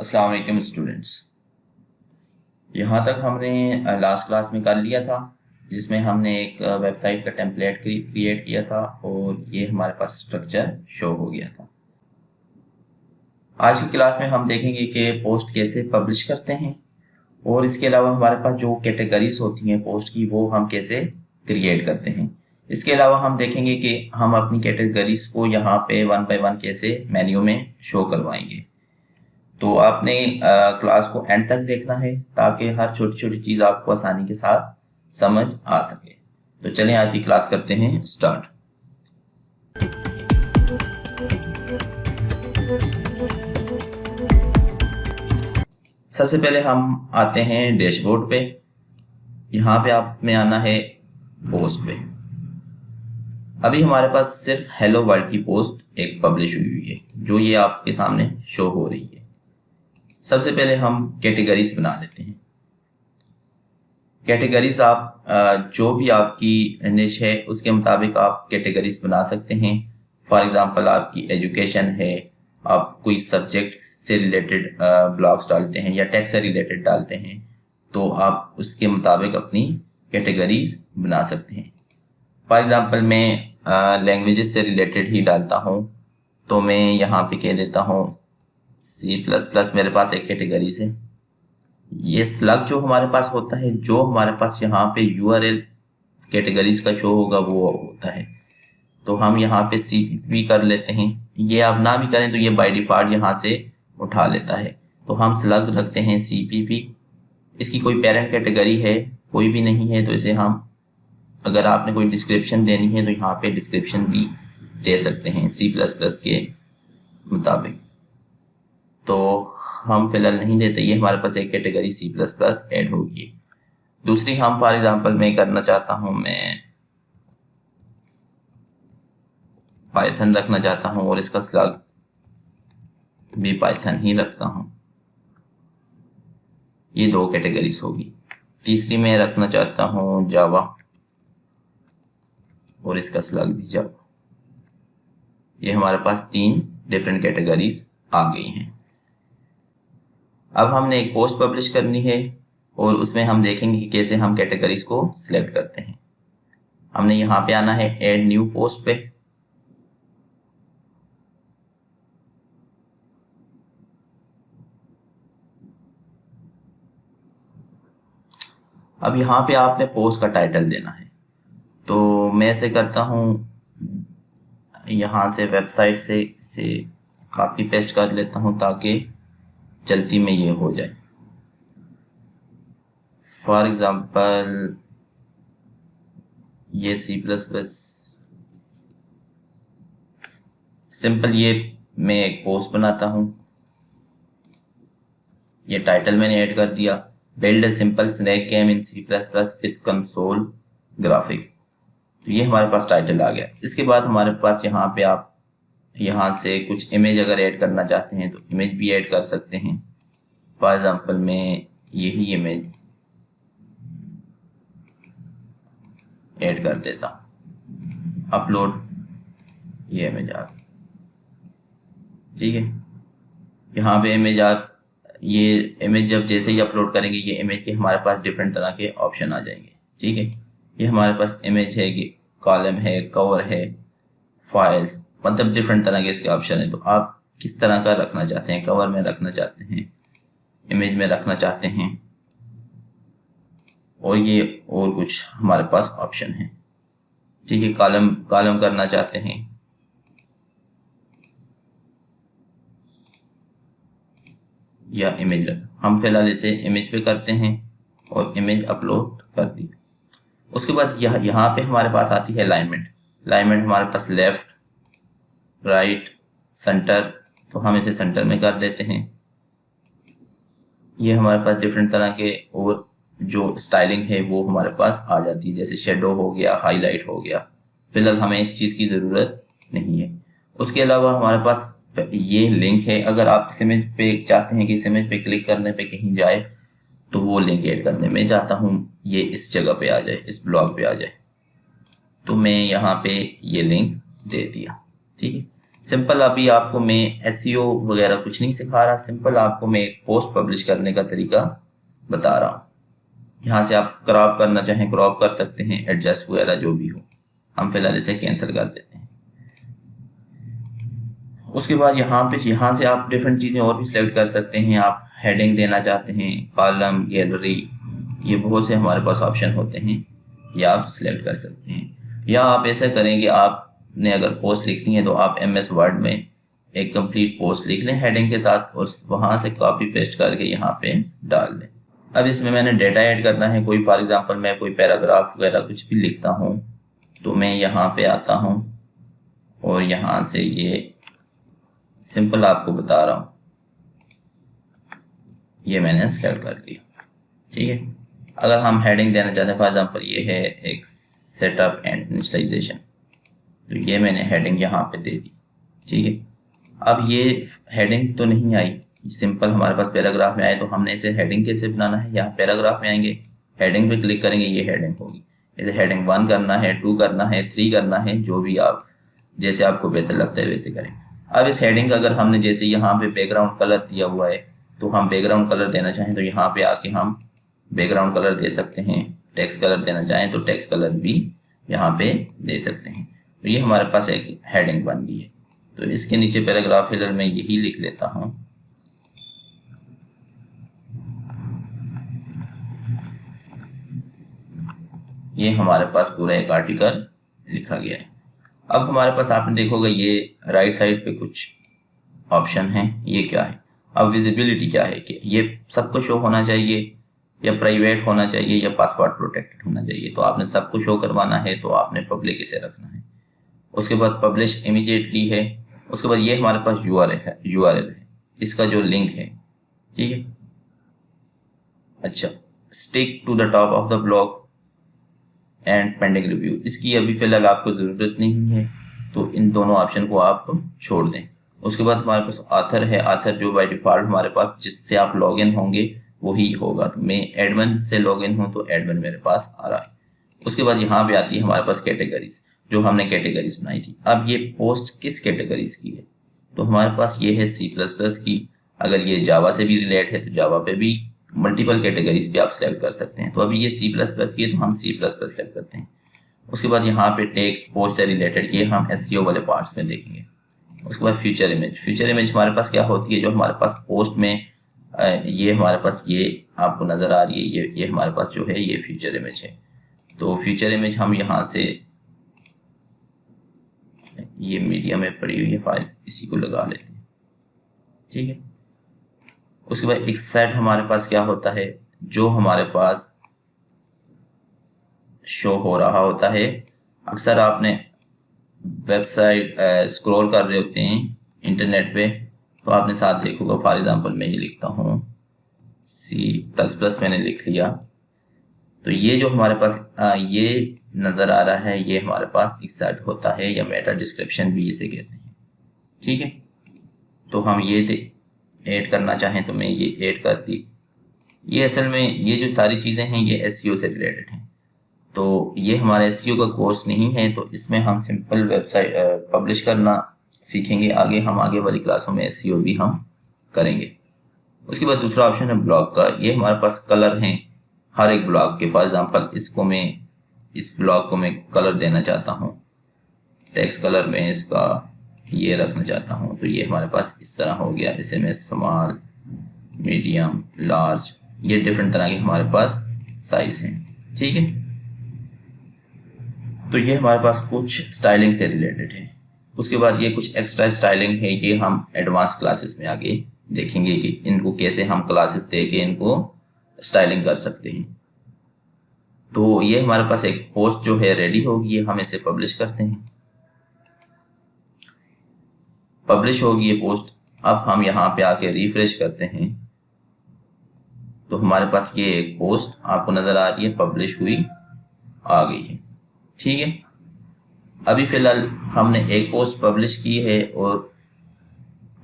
अस्सलाम वालेकुम स्टूडेंट्स। यहाँ तक हमने लास्ट क्लास में कर लिया था, जिसमें हमने एक वेबसाइट का टेम्पलेट क्रिएट किया था और ये हमारे पास स्ट्रक्चर शो हो गया था। आज की क्लास में हम देखेंगे कि पोस्ट कैसे पब्लिश करते हैं और इसके अलावा हमारे पास जो कैटेगरीज होती हैं पोस्ट की वो हम कैसे क्रिएट करते हैं। इसके अलावा हम देखेंगे कि हम अपनी कैटेगरीज को यहाँ पे वन बाय वन कैसे मेन्यू में शो करवाएंगे। तो आपने क्लास को एंड तक देखना है ताकि हर छोटी छोटी चीज़ आपको आसानी के साथ समझ आ सके। तो चलें आज की क्लास करते हैं स्टार्ट। सबसे पहले हम आते हैं डैशबोर्ड पे। यहाँ पे आप में आना है पोस्ट पे। अभी हमारे पास सिर्फ हेलो वर्ल्ड की पोस्ट एक पब्लिश हुई है जो ये आपके सामने शो हो रही है। सबसे पहले हम कैटेगरीज बना लेते हैं। कैटेगरीज आप जो भी आपकी निश है उसके मुताबिक आप कैटेगरीज बना सकते हैं। फॉर एग्जांपल आपकी एजुकेशन है, आप कोई सब्जेक्ट से रिलेटेड ब्लॉग्स डालते हैं या टेक्स्ट से रिलेटेड डालते हैं तो आप उसके मुताबिक अपनी कैटेगरीज बना सकते हैं। फॉर एग्जांपल मैं लैंग्वेजेस से रिलेटेड ही डालता हूँ तो मैं यहाँ पे कह देता हूँ C++ मेरे पास एक कैटेगरीज है। ये स्लग जो हमारे पास होता है, जो हमारे पास यहाँ पे URL कैटेगरीज का शो होगा वो होता है, तो हम यहाँ पे CPP कर लेते हैं। ये आप ना भी करें तो ये बाय डिफॉल्ट यहाँ से उठा लेता है, तो हम स्लग रखते हैं CPP। इसकी कोई पेरेंट कैटेगरी है कोई भी नहीं है, तो इसे हम अगर आपने कोई डिस्क्रिप्शन देनी है तो यहाँ पे डिस्क्रिप्शन भी दे सकते हैं C++ के मुताबिक। तो हम फिलहाल नहीं देते, ये हमारे पास एक कैटेगरी C++ ऐड होगी। दूसरी हम फॉर एग्जांपल मैं करना चाहता हूँ, मैं पाइथन रखना चाहता हूँ और इसका स्लग भी पाइथन ही रखता हूँ। ये दो कैटेगरीज होगी। तीसरी मैं रखना चाहता हूँ जावा और इसका स्लग भी जावा। ये हमारे पास 3 डिफरेंट कैटेगरीज आ गई हैं। अब हमने एक पोस्ट पब्लिश करनी है और उसमें हम देखेंगे कि कैसे हम कैटेगरीज को सिलेक्ट करते हैं। हमने यहाँ पे आना है ऐड न्यू पोस्ट पे। अब यहाँ पे आपने पोस्ट का टाइटल देना है, तो मैं ऐसे करता हूँ, यहाँ से वेबसाइट से इसे कॉपी पेस्ट कर लेता हूँ ताकि चलती में ये हो जाए। फॉर एग्जांपल ये C++ सिंपल, ये मैं एक पोस्ट बनाता हूँ। ये टाइटल मैंने ऐड कर दिया, build a simple snake game in C++ with console graphic. तो ये हमारे पास टाइटल आ गया। इसके बाद हमारे पास यहाँ पे आप यहाँ से कुछ इमेज अगर ऐड करना चाहते हैं तो इमेज भी ऐड कर सकते हैं। फॉर एग्जांपल मैं यही इमेज ऐड कर देता हूँ, अपलोड, ये इमेज आ गई। ठीक है, यहाँ पे इमेज आप ये इमेज जब जैसे ही अपलोड करेंगे ये इमेज के हमारे पास डिफरेंट तरह के ऑप्शन आ जाएंगे। ठीक है, ये हमारे पास इमेज है, कॉलम है, कवर है, फाइल्स, मतलब डिफरेंट तरह के इसके ऑप्शन है। तो आप किस तरह का रखना चाहते हैं, कवर में रखना चाहते हैं, इमेज में रखना चाहते हैं, और ये और कुछ हमारे पास ऑप्शन है। ठीक है, कॉलम करना चाहते हैं, या इमेज रख, हम फिलहाल इसे इमेज पे करते हैं और इमेज अपलोड कर दी। उसके बाद यहाँ पे हमारे पास आती है अलाइनमेंट। अलाइनमेंट हमारे पास लेफ्ट, राइट, सेंटर, तो हम इसे सेंटर में कर देते हैं। ये हमारे पास डिफरेंट तरह के और जो स्टाइलिंग है वो हमारे पास आ जाती है, जैसे शेडो हो गया, हाईलाइट हो गया। फिलहाल हमें इस चीज़ की ज़रूरत नहीं है। उसके अलावा हमारे पास ये लिंक है, अगर आप इस इमेज पे चाहते हैं कि इस इमेज पे क्लिक करने पे कहीं जाए तो वो लिंक ऐड करने में चाहता हूँ ये इस जगह पे आ जाए, इस ब्लॉग पे आ जाए, तो मैं यहाँ पे ये लिंक दे दिया। ठीक है, सिंपल अभी आपको मैं एसईओ वगैरह कुछ नहीं सिखा रहा, सिंपल आपको मैं एक पोस्ट पब्लिश करने का तरीका बता रहा हूँ। यहाँ से आप क्रॉप करना चाहें क्रॉप कर सकते हैं, एडजस्ट वगैरह जो भी हो। हम फिलहाल इसे कैंसिल कर देते हैं। उसके बाद यहाँ से आप डिफरेंट चीज़ें और भी सिलेक्ट कर सकते हैं। आप हेडिंग देना चाहते हैं, कॉलम, गैलरी, ये बहुत से हमारे पास ऑप्शन होते हैं, ये आप सिलेक्ट कर सकते हैं। या आप ऐसा करेंगे, आपने अगर पोस्ट लिखनी है तो आप MS वर्ड में एक कंप्लीट पोस्ट लिख लें हेडिंग के साथ और वहाँ से कॉपी पेस्ट करके यहाँ पे डाल दें। अब इसमें मैंने डेटा ऐड करना है, कोई फॉर एग्जांपल मैं कोई पैराग्राफ वगैरह कुछ भी लिखता हूँ तो मैं यहाँ पे आता हूँ और यहाँ से ये सिंपल आपको बता रहा हूँ, ये मैंने सेलेक्ट कर लिया। ठीक है, अगर हम हेडिंग देना चाहते हैं, फॉर एग्जांपल ये है एक सेटअप एंड इनिशियलाइजेशन, तो ये मैंने हेडिंग यहाँ पे दे दी। ठीक है, अब ये हेडिंग तो नहीं आई, सिंपल हमारे पास पैराग्राफ में आए, तो हमने इसे हेडिंग कैसे बनाना है, यहाँ पैराग्राफ में आएंगे, हेडिंग पे क्लिक करेंगे, ये हेडिंग होगी। इसे हेडिंग 1 करना है, 2 करना है, 3 करना है, जो भी आप जैसे आपको बेहतर लगता है वैसे करें। अब इस हेडिंग का अगर हमने जैसे यहाँ पे बैकग्राउंड कलर दिया हुआ है, तो हम बैकग्राउंड कलर देना चाहें तो यहाँ पे आके हम बैकग्राउंड कलर दे सकते हैं। टेक्स्ट कलर देना चाहें तो टेक्स्ट कलर भी यहाँ पे दे सकते हैं। तो ये हमारे पास एक हेडिंग बन गई है। तो इसके नीचे पैराग्राफ फिलर में यही लिख लेता हूँ। ये हमारे पास पूरा एक आर्टिकल लिखा गया है। अब हमारे पास आपने देखोगे ये राइट साइड पे कुछ ऑप्शन हैं, ये क्या है। अब विजिबिलिटी क्या है कि ये सबको शो होना चाहिए या प्राइवेट होना चाहिए या पासवर्ड प्रोटेक्टेड होना चाहिए। तो आपने सबको शो करवाना है तो आपने पब्लिक इसे रखना है। उसके बाद पब्लिश इमीडिएटली है। उसके बाद ये हमारे पास URL है, इसका जो लिंक है। ठीक है, अच्छा, stick to the top of the blog and pending review, इसकी अभी फिलहाल आपको ज़रूरत नहीं है, तो इन दोनों ऑप्शन को आप छोड़ दें। उसके बाद हमारे पास ऑथर है, ऑथर जो बाय डिफ़ॉल्ट हमारे पास जिससे आप लॉगिन होंगे वही होगा। तो मैं एडमिन से लॉगिन हूँ तो एडमिन मेरे पास आ रहा है। उसके बाद यहाँ पे आती है हमारे पास कैटेगरीज, जो हमने कैटेगरीज बनाई थी। अब ये पोस्ट किस कैटेगरीज की है, तो हमारे पास ये है C++ की। अगर ये जावा से भी रिलेट है तो जावा पे भी मल्टीपल कैटेगरीज भी आप सेलेक्ट कर सकते हैं। तो अभी ये C++ की है तो हम C++ सेलेक्ट करते हैं। उसके बाद यहाँ पे टेक्स्ट पोस्ट से रिलेटेड ये हम SEO वाले पार्ट्स में देखेंगे। उसके बाद फ्यूचर इमेज हमारे पास क्या होती है, जो हमारे पास पोस्ट में ये हमारे पास ये आपको नज़र आ रही है, ये हमारे पास जो है ये फ्यूचर इमेज है। तो फ्यूचर इमेज हम यहाँ से, ये मीडिया में पड़ी हुई है फाइल, इसी को लगा लेते हैं। ठीक है, उसके बाद एक सेट हमारे पास क्या होता है, जो हमारे पास शो हो रहा होता है। अक्सर आपने वेबसाइट स्क्रॉल कर रहे होते हैं इंटरनेट पे, तो आपने साथ देखोगा, फॉर एग्जांपल मैं ये लिखता हूँ C++, मैंने लिख लिया, तो ये जो हमारे पास ये नज़र आ रहा है, ये हमारे पास एक सेट होता है, या मेटा डिस्क्रिप्शन भी इसे कहते हैं। ठीक है, तो हम ये ऐड करना चाहें तो मैं ये ऐड कर दी। ये असल में ये जो सारी चीज़ें हैं ये SEO से रिलेटेड हैं। तो ये हमारा SEO का कोर्स नहीं है, तो इसमें हम सिंपल वेबसाइट पब्लिश करना सीखेंगे। हम आगे वाली क्लासों में SEO भी हम करेंगे। उसके बाद दूसरा ऑप्शन है ब्लॉग का। ये हमारे पास कलर हैं हर एक ब्लॉग के। फॉर एग्जांपल इस ब्लॉग को मैं कलर देना चाहता हूँ, टेक्स्ट कलर में इसका ये रखना चाहता हूँ, तो ये हमारे पास इस तरह हो गया। इसे मैं स्मॉल, मीडियम, लार्ज, ये डिफरेंट तरह के हमारे पास साइज हैं। ठीक है, तो ये हमारे पास कुछ स्टाइलिंग से रिलेटेड है। उसके बाद ये कुछ एक्स्ट्रा स्टाइलिंग है, ये हम एडवांस क्लासेस में आगे देखेंगे कि इनको कैसे हम क्लासेस दे के इनको स्टाइलिंग कर सकते हैं। तो ये हमारे पास एक पोस्ट जो है रेडी होगी, हम इसे पब्लिश करते हैं। पब्लिश होगी ये पोस्ट। अब हम यहाँ पे आके रिफ्रेश करते हैं तो हमारे पास ये एक पोस्ट आपको नज़र आ रही है, पब्लिश हुई आ गई है। ठीक है, अभी फ़िलहाल हमने एक पोस्ट पब्लिश की है और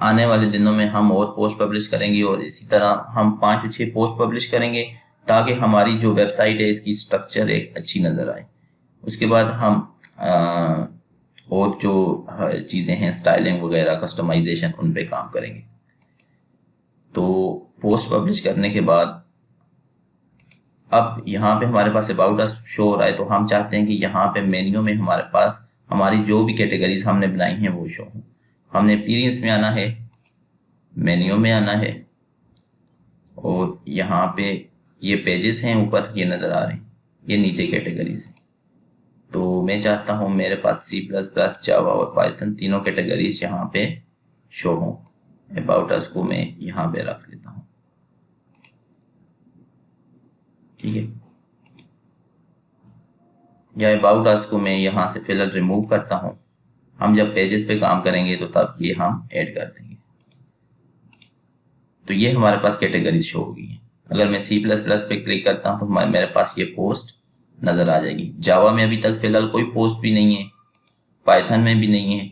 आने वाले दिनों में हम और पोस्ट पब्लिश करेंगे, और इसी तरह हम 5 से 6 पोस्ट पब्लिश करेंगे ताकि हमारी जो वेबसाइट है इसकी स्ट्रक्चर एक अच्छी नज़र आए। उसके बाद हम और जो चीज़ें हैं स्टाइलिंग वगैरह कस्टमाइजेशन उन पे काम करेंगे। तो पोस्ट पब्लिश करने के बाद अब यहाँ पे हमारे पास अबाउट अस शो हो रहा है, तो हम चाहते हैं कि यहाँ पे मेन्यू में हमारे पास हमारी जो भी कैटेगरीज हमने बनाई हैं वो शो हो। हमने अपीयरेंस में आना है, मेन्यू में आना है, और यहाँ पे ये पेजेस हैं ऊपर ये नज़र आ रहे हैं, ये नीचे कैटेगरीज। तो मैं चाहता हूँ मेरे पास C++, जावा और पाइथन तीनों कैटेगरीज यहाँ पे शो हों। अबाउट अस को मैं यहाँ पे रख देता हूँ, ठीक है। या अबाउट अस को मैं यहाँ से फिलहाल रिमूव करता हूँ। हम जब पेजेस पे काम करेंगे तो तब ये हम ऐड कर देंगे। तो ये हमारे पास कैटेगरीज शो हो गई हैं। अगर मैं C++ पे क्लिक करता हूँ तो मेरे पास ये पोस्ट नज़र आ जाएगी। जावा में अभी तक फिलहाल कोई पोस्ट भी नहीं है, पाइथन में भी नहीं है,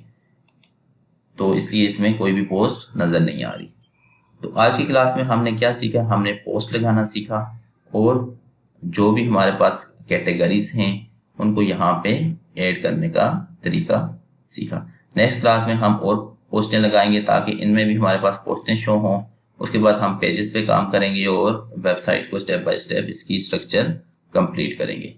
तो इसलिए इसमें कोई भी पोस्ट नज़र नहीं आ रही। तो आज की क्लास में हमने क्या सीखा, हमने पोस्ट लगाना सीखा और जो भी हमारे पास कैटेगरीज हैं उनको यहाँ पे ऐड करने का तरीका सीखा। नेक्स्ट क्लास में हम और पोस्टें लगाएंगे ताकि इनमें भी हमारे पास पोस्टें शो हों। उसके बाद हम पेजेस पे काम करेंगे और वेबसाइट को स्टेप बाय स्टेप इसकी स्ट्रक्चर कंप्लीट करेंगे।